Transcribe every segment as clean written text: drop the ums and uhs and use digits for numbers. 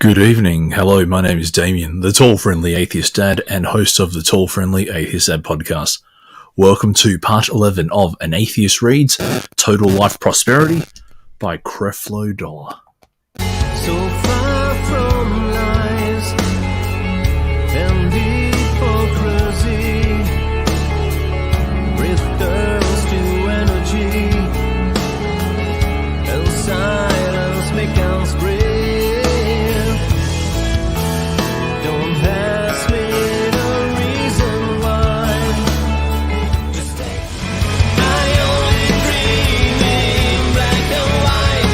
Good evening. Hello, my name is Damien, the tall-friendly atheist dad and host of the Tall-Friendly Atheist Dad podcast. Welcome to part 11 of An Atheist Reads Total Life Prosperity by Creflo Dollar. So far from lies and hypocrisy, with thirst to energy and silence make us brave. Don't ask me the reason why. Just say I only dream in black and white.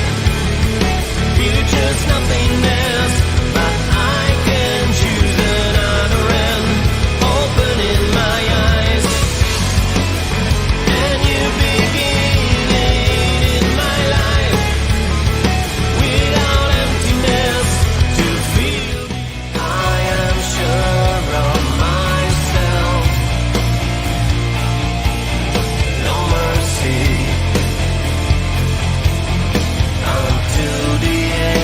Future's nothingness, but I can choose another end. Opening my eyes, and you beginning in my life. Without emptiness to feel, I am sure of myself. No mercy until the end.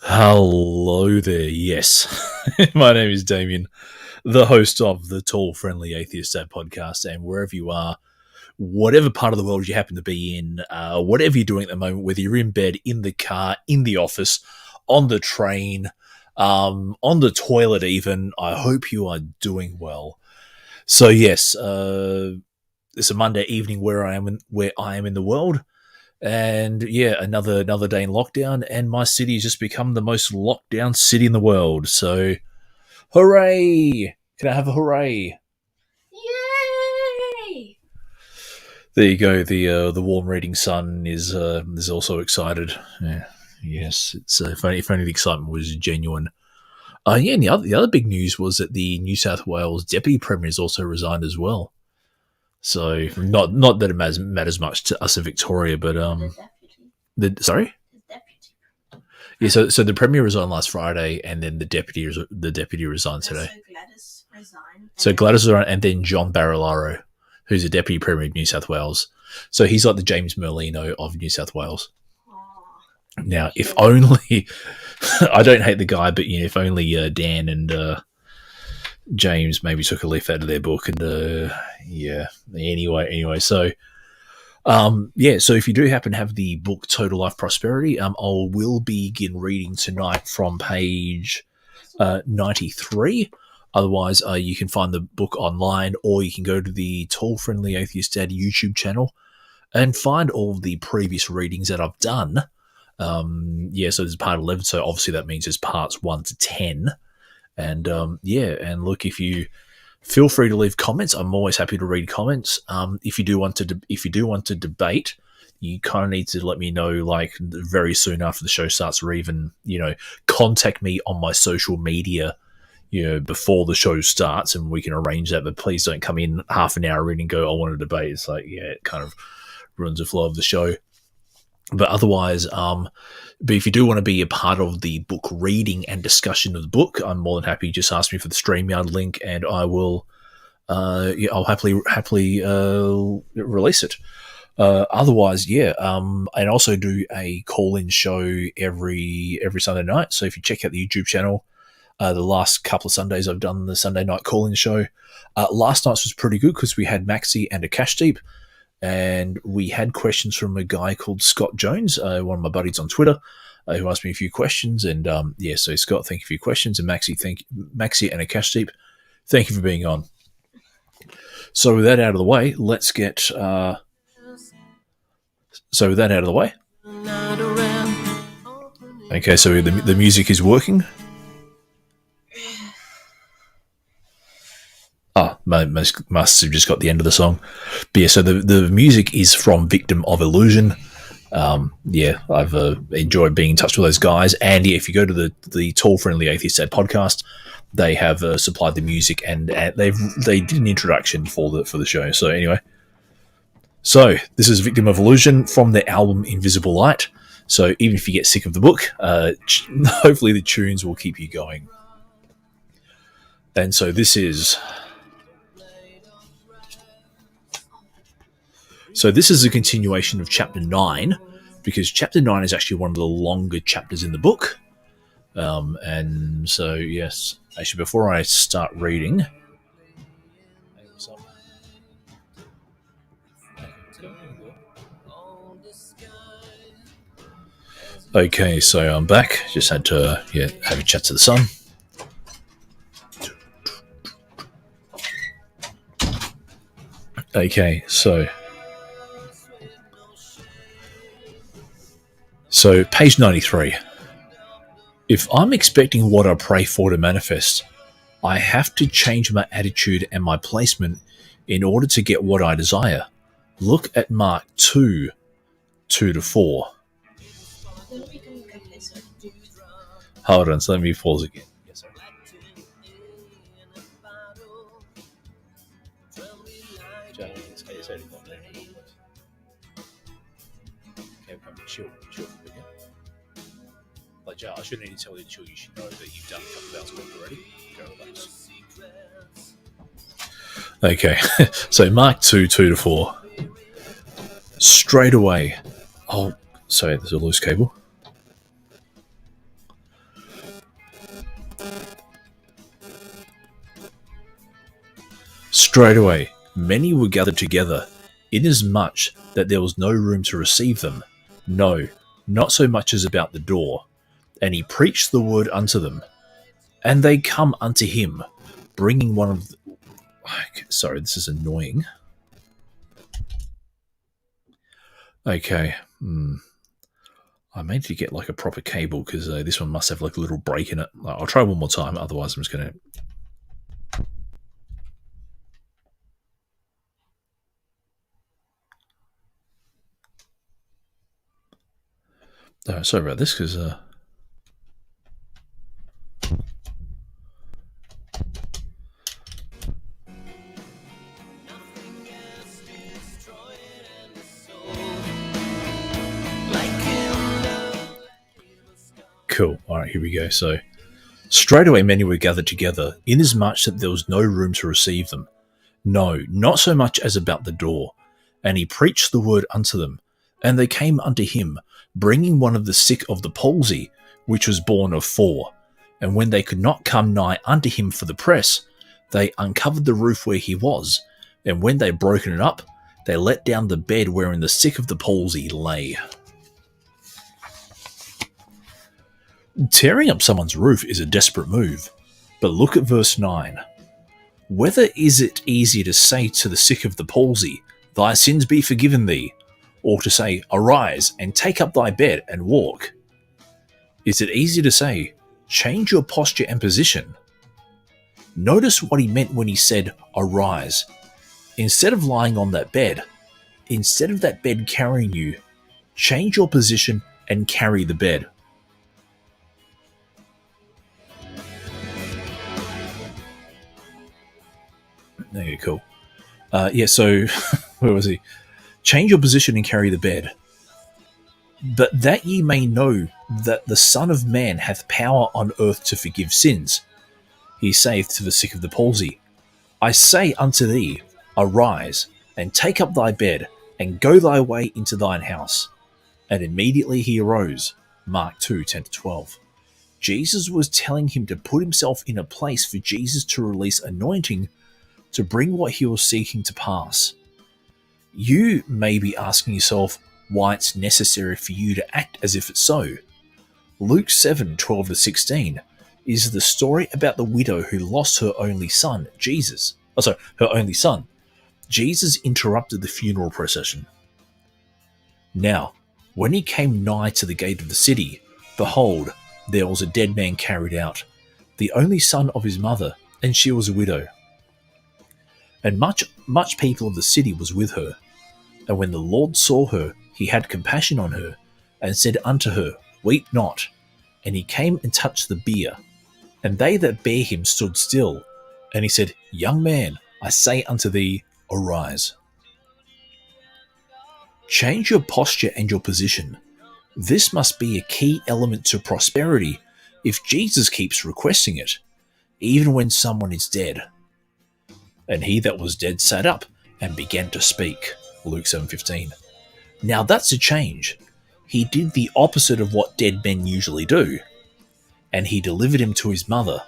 Hello there, yes. My name is Damien, the host of the Tall-Friendly Atheist Dad podcast, and wherever you are, whatever part of the world you happen to be in, whatever you're doing at the moment, whether you're in bed, in the car, in the office, on the train, on the toilet even, I hope you are doing well. So yes, it's a Monday evening where I am in the world, and yeah, another day in lockdown, and my city has just become the most locked down city in the world. So, hooray! Can I have a hooray? Yay! There you go. The warm reading sun is also excited. Yeah, yes, it's if only the excitement was genuine. Yeah, and the other big news was that the New South Wales Deputy Premier has also resigned as well. So not that it matters much to us in Victoria, but The deputy. sorry. The deputy. Yeah, so the Premier resigned last Friday, and then the deputy resigned today. So Gladys resigned. So Gladys resigned, and then John Barilaro, who's the Deputy Premier of New South Wales. So he's like the James Merlino of New South Wales. Oh, Now, if only I don't hate the guy, but if only Dan and James maybe took a leaf out of their book, and yeah. Anyway, so. So if you do happen to have the book Total Life Prosperity, I will begin reading tonight from page 93. Otherwise, you can find the book online, or you can go to the Tall-Friendly Atheist Dad YouTube channel and find all of the previous readings that I've done. So there's part 11, so obviously that means there's parts 1 to 10. And and look, if you feel free to leave comments. I'm always happy to read comments. If you do want to debate, you kind of need to let me know like very soon after the show starts, or even contact me on my social media before the show starts, and we can arrange that. But please don't come in half an hour in and go, I want to debate. It's like, it kind of ruins the flow of the show. But otherwise, but if you do want to be a part of the book reading and discussion of the book, I'm more than happy. Just ask me for the StreamYard link, and I will, I'll happily release it. Otherwise, and also do a call-in show every Sunday night. So if you check out the YouTube channel, the last couple of Sundays I've done the Sunday night call-in show. Last night's was pretty good because we had Maxi and a Cash Deep. And we had questions from a guy called Scott Jones, one of my buddies on Twitter, who asked me a few questions. And so Scott, thank you for your questions, and Maxi and a Cash Deep, thank you for being on. So with that out of the way, let's get. Another end. Okay, so the music is working. Must have just got the end of the song. But yeah, so the music is from Victim of Illusion. I've enjoyed being in touch with those guys. And if you go to the Tall-Friendly Atheist Dad podcast, they have supplied the music, and they did an introduction for the show. So anyway, So this is Victim of Illusion from their album Invisible Light. So even if you get sick of the book, hopefully the tunes will keep you going. And so this is a continuation of chapter 9, because chapter 9 is actually one of the longer chapters in the book. And so, yes, actually, before I start reading, okay, so I'm back. Just had to have a chat to the sun. Okay, so page 93. If I'm expecting what I pray for to manifest, I have to change my attitude and my placement in order to get what I desire. Look at Mark 2, 2-4. Hold on, so let me pause again. Yes, sir. Like, Joe, I shouldn't need to tell you to chill. You should know that you've done a couple of hours of work already. Go relax. Okay, so Mark 2, 2-4. Straight away. Oh, sorry, there's a loose cable. Straight away, many were gathered together, inasmuch that there was no room to receive them. No, not so much as about the door. And he preached the word unto them. And they come unto him, bringing one of the... Sorry, this is annoying. Okay. I may need to get like a proper cable, because this one must have like a little break in it. I'll try one more time, otherwise I'm just going to... sorry about this, because... Cool. All right, here we go. So, straight away many were gathered together, inasmuch that there was no room to receive them. No, not so much as about the door. And he preached the word unto them. And they came unto him, bringing one of the sick of the palsy, which was born of 4. And when they could not come nigh unto him for the press, they uncovered the roof where he was. And when they broken it up, they let down the bed wherein the sick of the palsy lay. Tearing up someone's roof is a desperate move, but look at verse 9. Whether is it easier to say to the sick of the palsy, thy sins be forgiven thee, or to say, arise and take up thy bed and walk? Is it easier to say, change your posture and position? Notice what he meant when he said, arise. Instead of lying on that bed, instead of that bed carrying you, change your position and carry the bed. Okay, cool. So where was he? Change your position and carry the bed. But that ye may know that the Son of Man hath power on earth to forgive sins, he saith to the sick of the palsy, I say unto thee, arise, and take up thy bed, and go thy way into thine house. And immediately he arose. Mark 2, 10-12. Jesus was telling him to put himself in a place for Jesus to release anointing to bring what he was seeking to pass. You may be asking yourself why it's necessary for you to act as if it's so. Luke 7, 12-16 is the story about the widow who lost her only son, Jesus. Her only son. Jesus interrupted the funeral procession. Now, when he came nigh to the gate of the city, behold, there was a dead man carried out, the only son of his mother, and she was a widow. And much people of the city was with her. And when the Lord saw her, he had compassion on her, and said unto her, Weep not. And he came and touched the bier. And they that bare him stood still. And he said, Young man, I say unto thee, arise. Change your posture and your position. This must be a key element to prosperity if Jesus keeps requesting it, even when someone is dead. And he that was dead sat up and began to speak. Luke 7:15. Now that's a change. He did the opposite of what dead men usually do. And he delivered him to his mother,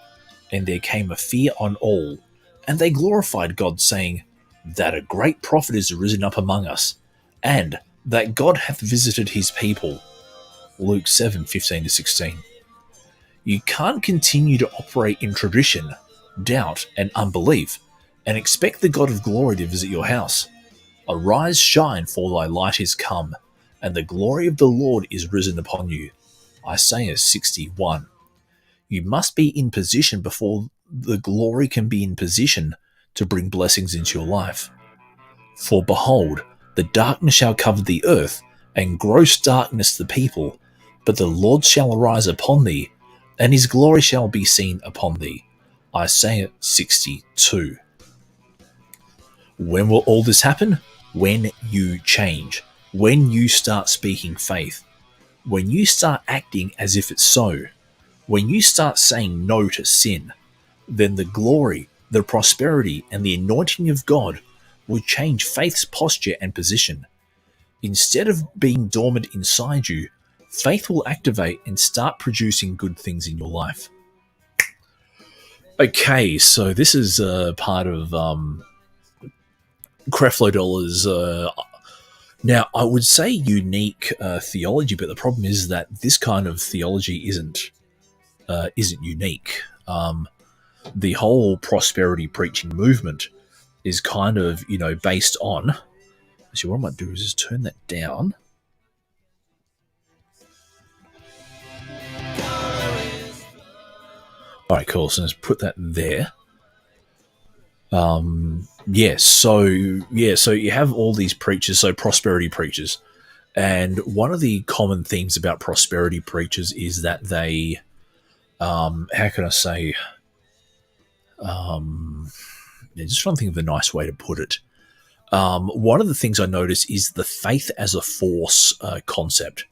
and there came a fear on all, and they glorified God, saying, that a great prophet is risen up among us, and that God hath visited his people. Luke 7:15-16. You can't continue to operate in tradition, doubt, and unbelief, and expect the God of glory to visit your house. Arise, shine, for thy light is come, and the glory of the Lord is risen upon you. Isaiah 61. You must be in position before the glory can be in position to bring blessings into your life. For behold, the darkness shall cover the earth, and gross darkness the people, but the Lord shall arise upon thee, and his glory shall be seen upon thee. Isaiah 62. When will all this happen? When you change. When you start speaking faith. When you start acting as if it's so. When you start saying no to sin, then the glory, the prosperity, and the anointing of God will change faith's posture and position. Instead of being dormant inside you, faith will activate and start producing good things in your life. Okay, so this is part of Creflo Dollar's, now I would say unique theology, but the problem is that this kind of theology isn't unique. The whole prosperity preaching movement is kind of, based on. Actually, what I might do is just turn that down. All right, cool. So let's put that there. So you have all these preachers, so prosperity preachers, and one of the common themes about prosperity preachers is that they, how can I say, just trying to think of a nice way to put it. One of the things I notice is the faith as a force concept.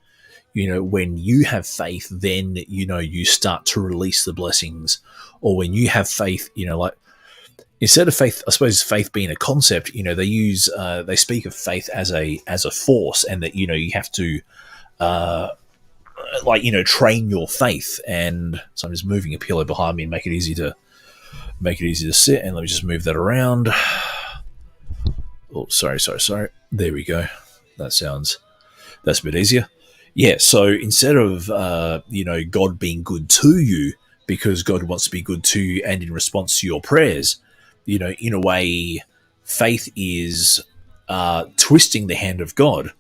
When you have faith, then, you start to release the blessings. Or when you have faith, like, instead of faith, I suppose faith being a concept, they speak of faith as a force, and that, you have to, train your faith. And so I'm just moving a pillow behind me and make it easy to sit. And let me just move that around. Oh, sorry. There we go. That's a bit easier. Yeah, so instead of, God being good to you because God wants to be good to you and in response to your prayers, in a way, faith is twisting the hand of God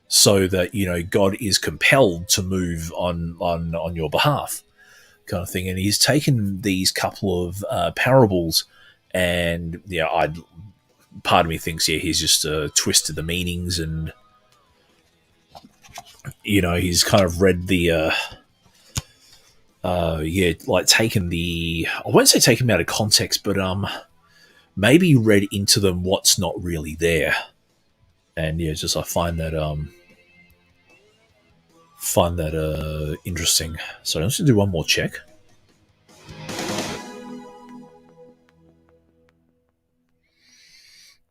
so that, God is compelled to move on your behalf, kind of thing. And he's taken these couple of parables and, part of me thinks, he's just twisted the meanings, and he's kind of read the taken the, I won't say taken them out of context, but maybe read into them what's not really there. And I find that interesting. So I'm just gonna do one more check.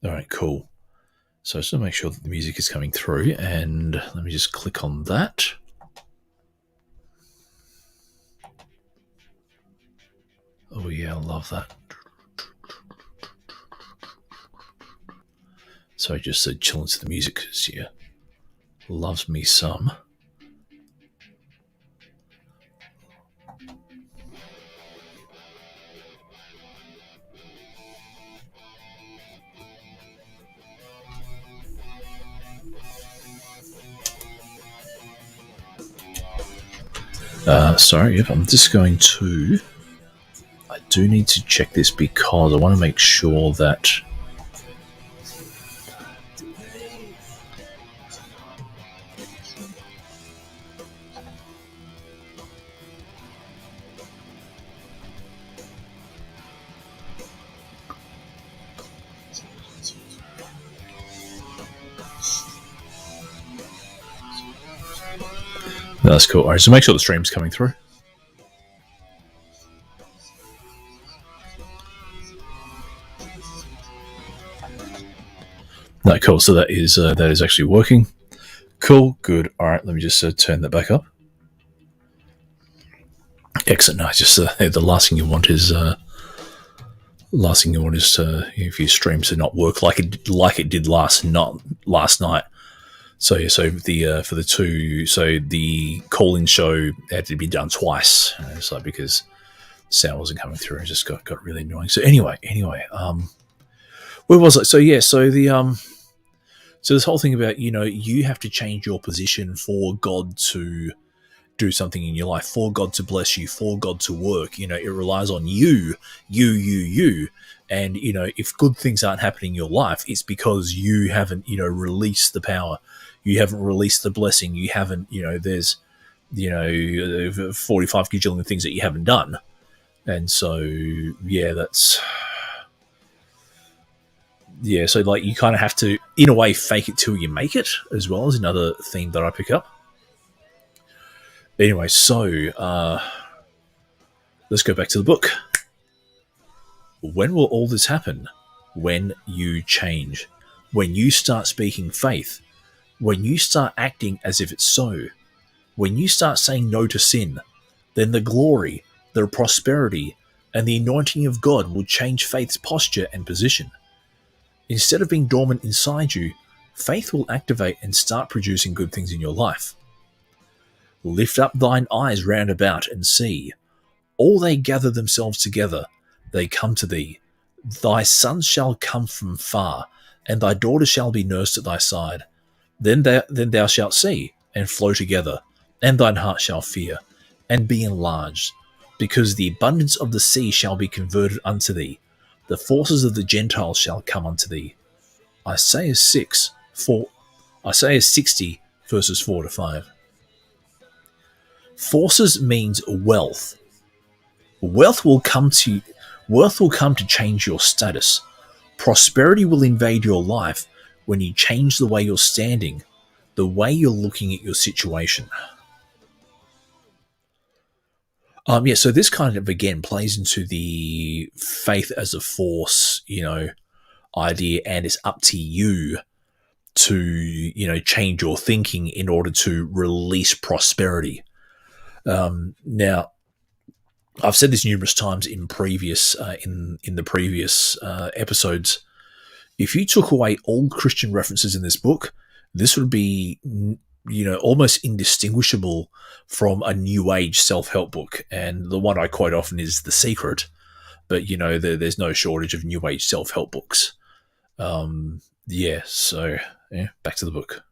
All right, cool. So just to make sure that the music is coming through, and let me just click on that. Oh yeah, I love that. So I just said chill into the music because loves me some. I'm just going to... I do need to check this because I want to make sure that... That's cool. All right, so make sure the stream's coming through. No, cool. So that is actually working. Cool. Good. All right. Let me just turn that back up. Excellent. No, just the last thing you want is if your stream to not work like it did last night. So yeah, so for the two, so the call-in show had to be done twice. It's like because sound wasn't coming through. It just got really annoying. So anyway, where was it? So yeah, so so this whole thing about you have to change your position for God to do something in your life, for God to bless you, for God to work. It relies on you. And, if good things aren't happening in your life, it's because you haven't, released the power. You haven't released the blessing. You haven't, there's, 45 gajillion things that you haven't done. And so, so like you kind of have to, in a way, fake it till you make it as well, is another theme that I pick up. Anyway, so let's go back to the book. When will all this happen? When you change. When you start speaking faith. When you start acting as if it's so. When you start saying no to sin, then the glory, the prosperity, and the anointing of God will change faith's posture and position. Instead of being dormant inside you, faith will activate and start producing good things in your life. Lift up thine eyes round about and see. All they gather themselves together, they come to thee. Thy sons shall come from far, and thy daughters shall be nursed at thy side. Then thou shalt see, and flow together, and thine heart shall fear, and be enlarged, because the abundance of the sea shall be converted unto thee. The forces of the Gentiles shall come unto thee. Isaiah 60, verses 4 to 5. Forces means wealth. Wealth will come to change your status. Prosperity will invade your life when you change the way you're standing, the way you're looking at your situation. So this kind of again plays into the faith as a force, idea, and it's up to you to, change your thinking in order to release prosperity. Now, I've said this numerous times in previous in the previous episodes. If you took away all Christian references in this book, this would be almost indistinguishable from a New Age self-help book. And the one I quote often is The Secret, but there's no shortage of New Age self-help books. Back to the book.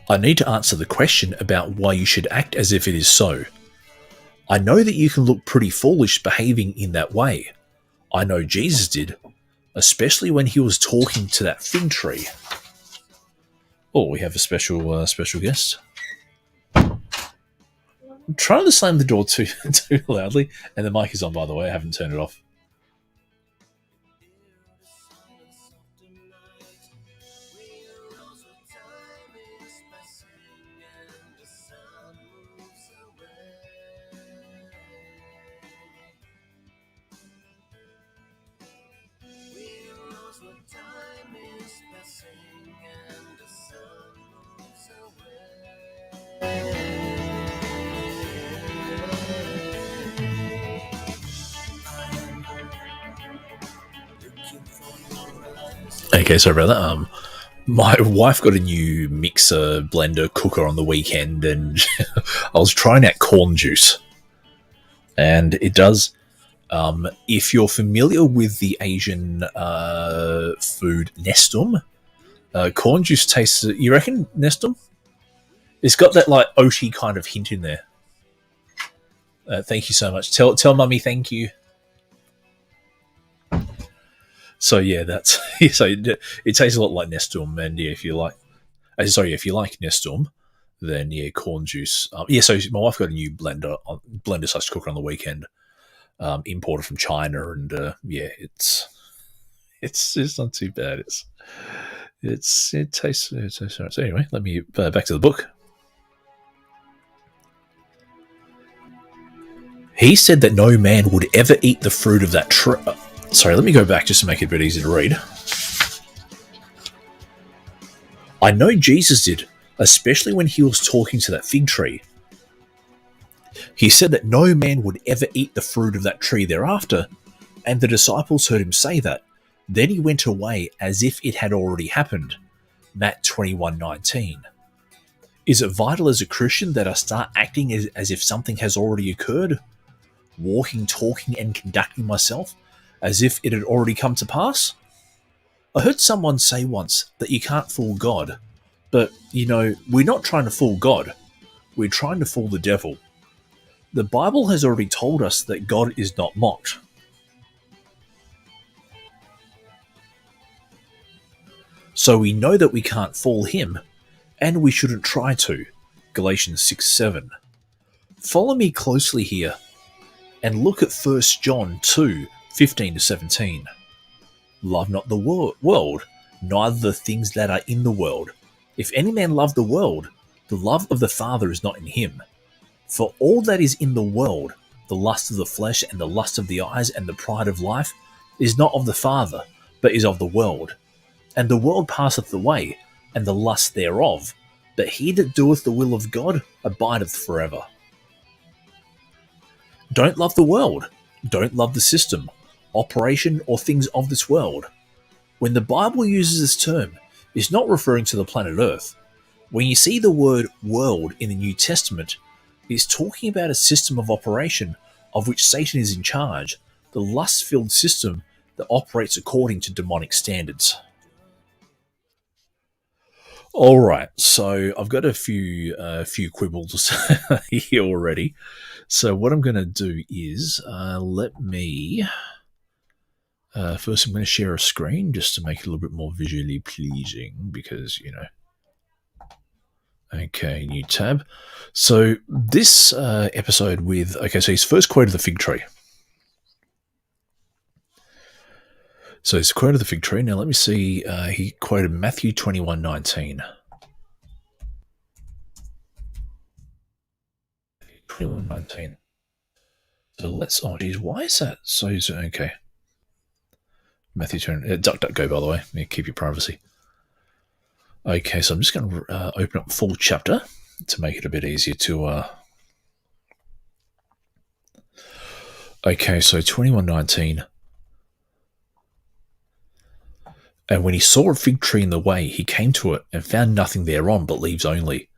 I need to answer the question about why you should act as if it is so. I know that you can look pretty foolish behaving in that way. I know Jesus did, especially when he was talking to that fig tree. Oh, we have a special guest. I'm trying to slam the door too loudly, and the mic is on, by the way. I haven't turned it off. Okay, sorry about that. My wife got a new mixer, blender, cooker on the weekend, and I was trying out corn juice. And it does, if you're familiar with the Asian food Nestum, corn juice tastes, you reckon, Nestum? It's got that like oaty kind of hint in there. Thank you so much. Tell mummy thank you. So yeah, that's so it tastes a lot like Nestum, and yeah, if you like Nestum, then yeah, corn juice. So my wife got a new blender slash cooker on the weekend, imported from China, and it's not too bad. It tastes. So anyway, let me back to the book. He said that no man would ever eat the fruit of that tree. Sorry, let me go back just to make it a bit easier to read. I know Jesus did, especially when he was talking to that fig tree. He said that no man would ever eat the fruit of that tree thereafter, and the disciples heard him say that. Then he went away as if it had already happened. Matt 21:19. Is it vital as a Christian that I start acting as if something has already occurred? Walking, talking, and conducting myself as if it had already come to pass? I heard someone say once that you can't fool God. But, we're not trying to fool God. We're trying to fool the devil. The Bible has already told us that God is not mocked. So we know that we can't fool him, and we shouldn't try to. Galatians 6:7. Follow me closely here, and look at 1 John 2:15-17. Love not the world, neither the things that are in the world. If any man love the world, the love of the Father is not in him. For all that is in the world, the lust of the flesh and the lust of the eyes and the pride of life, is not of the Father, but is of the world. And the world passeth away, and the lust thereof, but he that doeth the will of God abideth forever. Don't love the world. Don't love the system, operation, or things of this world. When the Bible uses this term, it's not referring to the planet Earth. When you see the word world in the New Testament, it's talking about a system of operation of which Satan is in charge, the lust-filled system that operates according to demonic standards. All right, so I've got a few quibbles here already. So what I'm going to do is let me first I'm going to share a screen just to make it a little bit more visually pleasing because Okay, new tab. So this episode with so he's first quoted the fig tree. So he's quoted the fig tree. Now let me see. He quoted Matthew 21:19. 21:19. So let's. Oh, geez, why is that so? Okay. Matthew 20. DuckDuckGo, by the way. Yeah, keep your privacy. Okay, so I'm just going to open up full chapter to make it a bit easier to. Okay, so 21:19. And when he saw a fig tree in the way, he came to it and found nothing thereon but leaves only.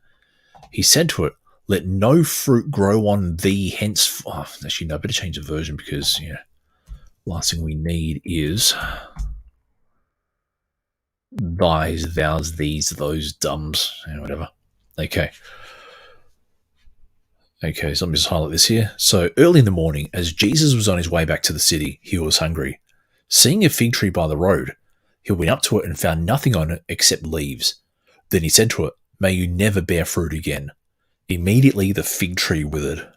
He said to it, "Let no fruit grow on thee hence." Oh, actually, no, I better change the version because last thing we need is thys, thous, these, those, dumbs, whatever. Okay, so let me just highlight this here. So early in the morning, as Jesus was on his way back to the city, he was hungry. Seeing a fig tree by the road, he went up to it and found nothing on it except leaves. Then he said to it, "May you never bear fruit again." Immediately the fig tree withered.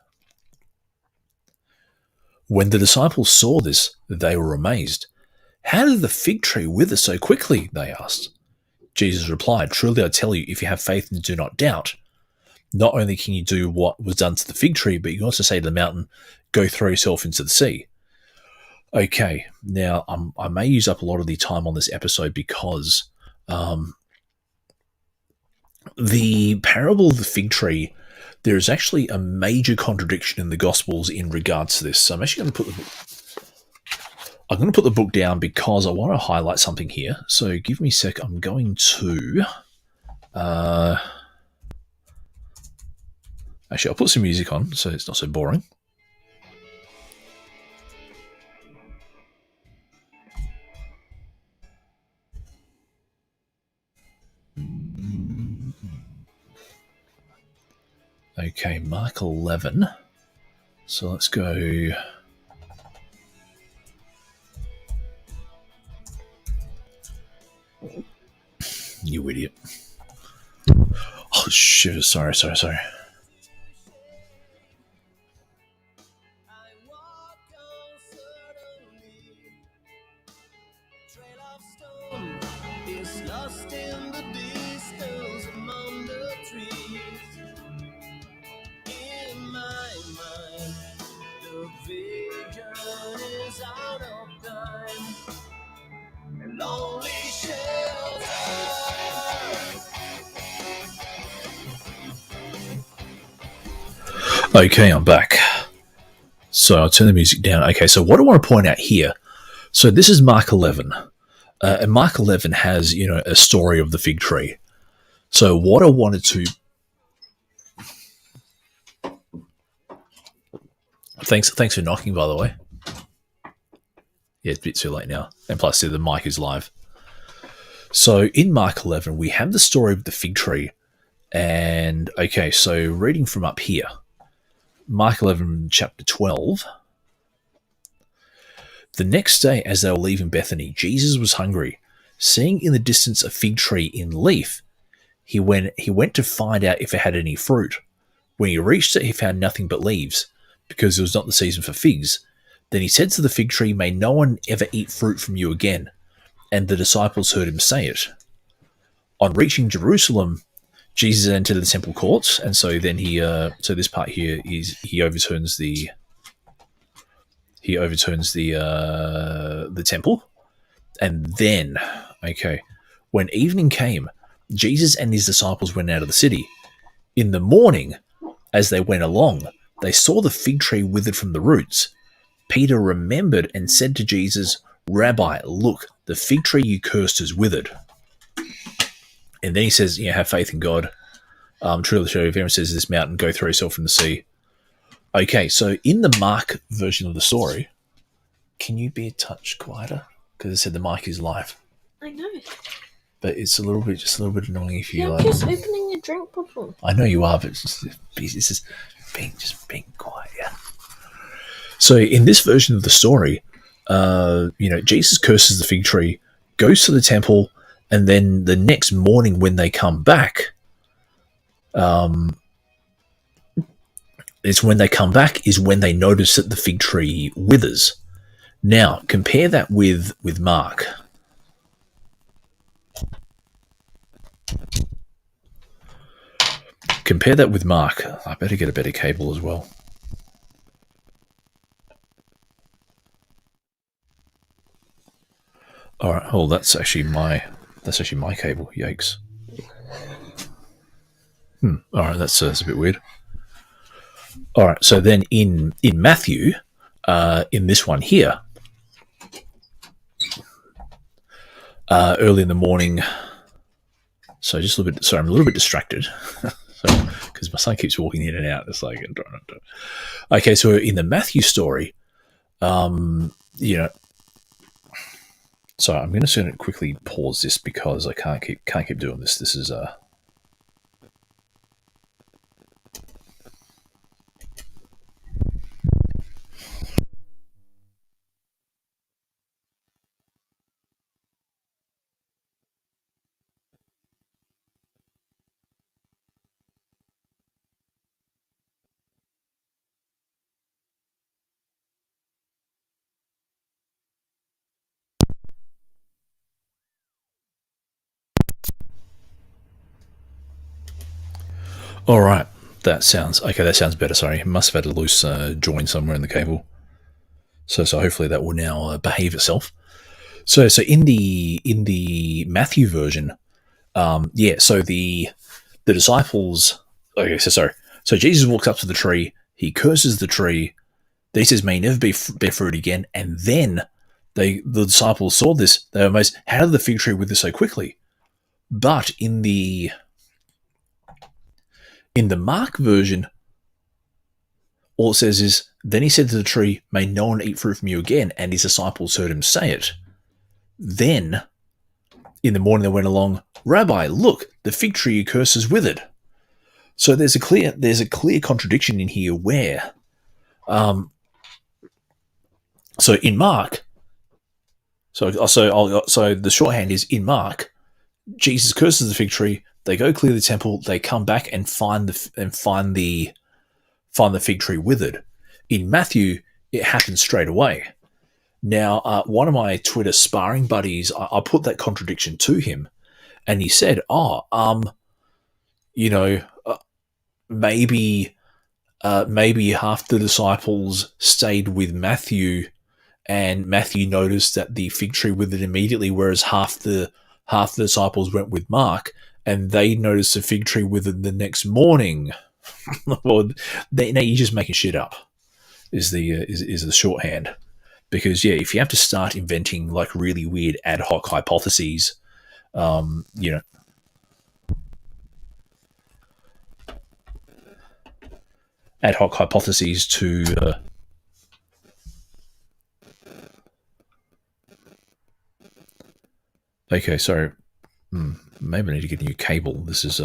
When the disciples saw this, they were amazed. "How did the fig tree wither so quickly?" they asked. Jesus replied, "Truly I tell you, if you have faith and do not doubt, not only can you do what was done to the fig tree, but you can also say to the mountain, 'Go throw yourself into the sea.'" Okay, now I may use up a lot of the time on this episode because the parable of the fig tree, there is actually a major contradiction in the Gospels in regards to this. So I'm actually going to put the book down because I want to highlight something here. So give me a sec. I'm going to actually I'll put some music on so it's not so boring. Okay, Mark 11. So let's go. You idiot. Oh, shit. Sorry. lost in the distance among the trees. In my mind, the vision is out of time. Lonely shelter. Okay, I'm back. So I'll turn the music down. Okay, so what I want to point out here, so this is Mark 11. And Mark 11 has, a story of the fig tree. So what I wanted to... Thanks for knocking, by the way. Yeah, it's a bit too late now. And plus, the mic is live. So in Mark 11, we have the story of the fig tree. And, okay, so reading from up here. Mark 11, chapter 12. The next day, as they were leaving Bethany, Jesus was hungry. Seeing in the distance a fig tree in leaf, he went to find out if it had any fruit. When he reached it, he found nothing but leaves, because it was not the season for figs. Then he said to the fig tree, "May no one ever eat fruit from you again." And the disciples heard him say it. On reaching Jerusalem, Jesus entered the temple courts, and so then so this part here is he overturns the temple, and then, okay, when evening came, Jesus and his disciples went out of the city. In the morning, as they went along, they saw the fig tree withered from the roots. Peter remembered and said to Jesus, "Rabbi, look, the fig tree you cursed is withered." And then he says, have faith in God. Truly, if everyone says this mountain, go throw yourself in the sea. Okay, so in the Mark version of the story, can you be a touch quieter? Because I said the mic is live. I know. But it's just a little bit annoying if you Yeah, I'm just opening a drink bottle. I know you are, but it's just being quiet. Yeah. So in this version of the story, Jesus curses the fig tree, goes to the temple, and then the next morning when they come back, is when they notice that the fig tree withers. Now compare that with Mark. Compare that with Mark. I better get a better cable as well. All right. Oh, that's actually my cable. Yikes. All right. That's a bit weird. All right. So then in Matthew, in this one here, early in the morning. So just a little bit. Sorry, I'm a little bit distracted. Because my son keeps walking in and out. It's like, okay, so in the Matthew story, so I'm going to quickly pause this because I can't keep doing this. This is all right. That sounds better. Sorry, must have had a loose join somewhere in the cable. So hopefully that will now behave itself. So in the Matthew version, so the disciples. Okay, so Jesus walks up to the tree. He curses the tree. Then he says, "May never bear fruit again." And then the disciples saw this. They were amazed. How did the fig tree wither so quickly? But in the Mark version, all it says is, "Then he said to the tree, 'May no one eat fruit from you again.' And his disciples heard him say it. Then, in the morning they went along, 'Rabbi, look, the fig tree you cursed is withered.'" So there's a clear contradiction in here where, so in Mark, so the shorthand is in Mark, Jesus curses the fig tree. They go clear the temple. They come back and find the fig tree withered. In Matthew, it happens straight away. Now, one of my Twitter sparring buddies, I put that contradiction to him, and he said, you know, maybe half the disciples stayed with Matthew, and Matthew noticed that the fig tree withered immediately, whereas half the disciples went with Mark, and they noticed the fig tree withered the next morning. Well, you're just making shit up. Is the shorthand. Because if you have to start inventing like really weird ad hoc hypotheses, ad hoc hypotheses to okay, sorry. Maybe I need to get a new cable. This is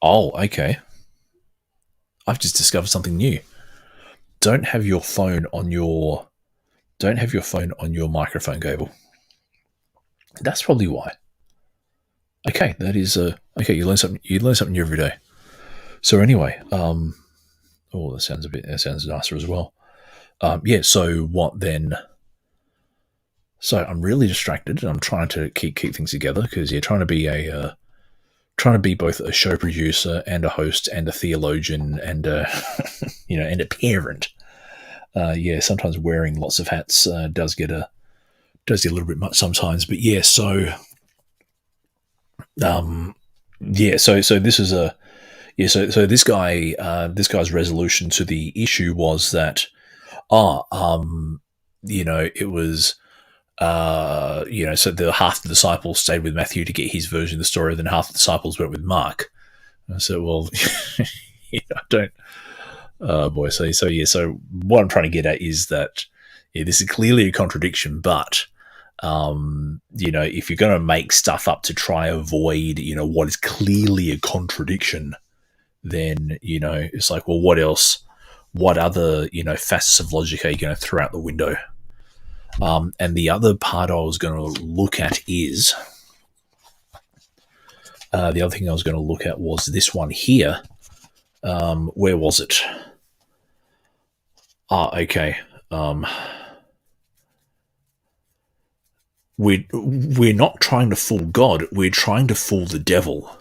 oh, okay. I've just discovered something new. Don't have your phone on your microphone cable. That's probably why. Okay, that is okay. You learn something new every day. So anyway, that sounds nicer as well. So what then? So I'm really distracted, and I'm trying to keep things together because you're trying to be both a show producer and a host and a theologian and a and a parent. Sometimes wearing lots of hats does get a little bit much sometimes. But so this is this guy's resolution to the issue was that it was so the half the disciples stayed with Matthew to get his version of the story, then half the disciples went with Mark. And so, well, I don't. Oh boy, so what I'm trying to get at is that this is clearly a contradiction, but if you're going to make stuff up to try avoid what is clearly a contradiction, then it's like, well, what else? What other facets of logic are you going to throw out the window? And the other part I was going to look at is the other thing I was going to look at was this one here. Where was it? Okay. We're not trying to fool God. We're trying to fool the devil.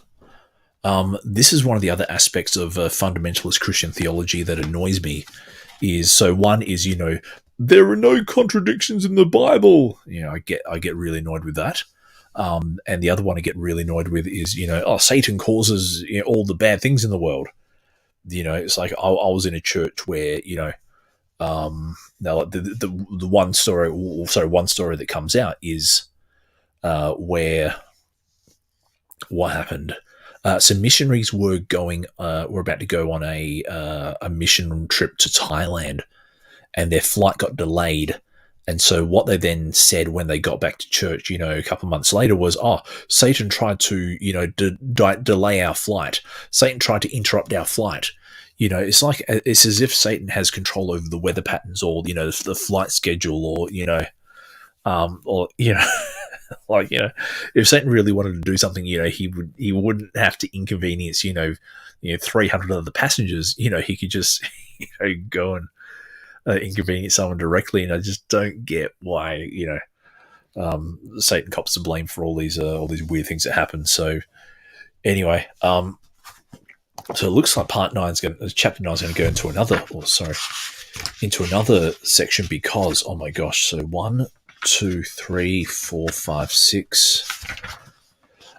This is one of the other aspects of fundamentalist Christian theology that annoys me. One is there are no contradictions in the Bible. I get really annoyed with that. And the other one I get really annoyed with is Satan causes all the bad things in the world. It's like I was in a church where the one story that comes out is where what happened. Some missionaries were about to go on a mission trip to Thailand, and their flight got delayed. And so what they then said when they got back to church, a couple of months later was, Satan tried to, delay our flight. Satan tried to interrupt our flight. It's like, it's as if Satan has control over the weather patterns or, the flight schedule or, if Satan really wanted to do something, he wouldn't have to inconvenience, 300 other passengers. He could just, go and inconvenience someone directly. And I just don't get why, Satan cops the blame for all these weird things that happen. So anyway, so it looks like chapter 9 is going to go into another section because, oh my gosh, so 1, 2, 3, 4, 5, 6.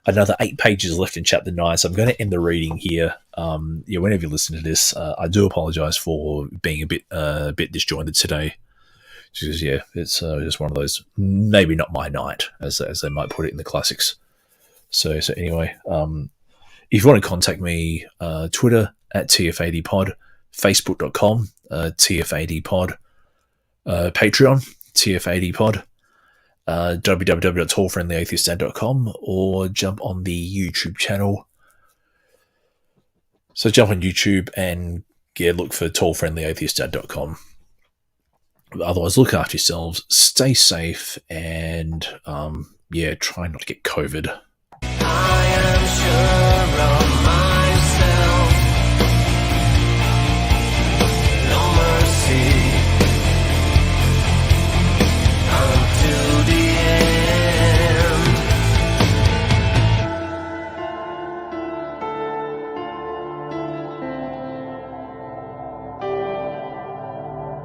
Another 8 pages left in chapter 9, so I'm going to end the reading here. Whenever you listen to this, I do apologise for being a bit disjointed today. Because it's just one of those, maybe not my night, as they might put it in the classics. So anyway, if you want to contact me, Twitter at TF80pod, Facebook.com, TF80pod, Patreon, TF80pod, www.tallfriendlyatheistdad.com, or jump on the YouTube channel. So jump on YouTube and look for tallfriendlyatheistdad.com. Otherwise, look after yourselves, stay safe, and try not to get COVID. I am sure of my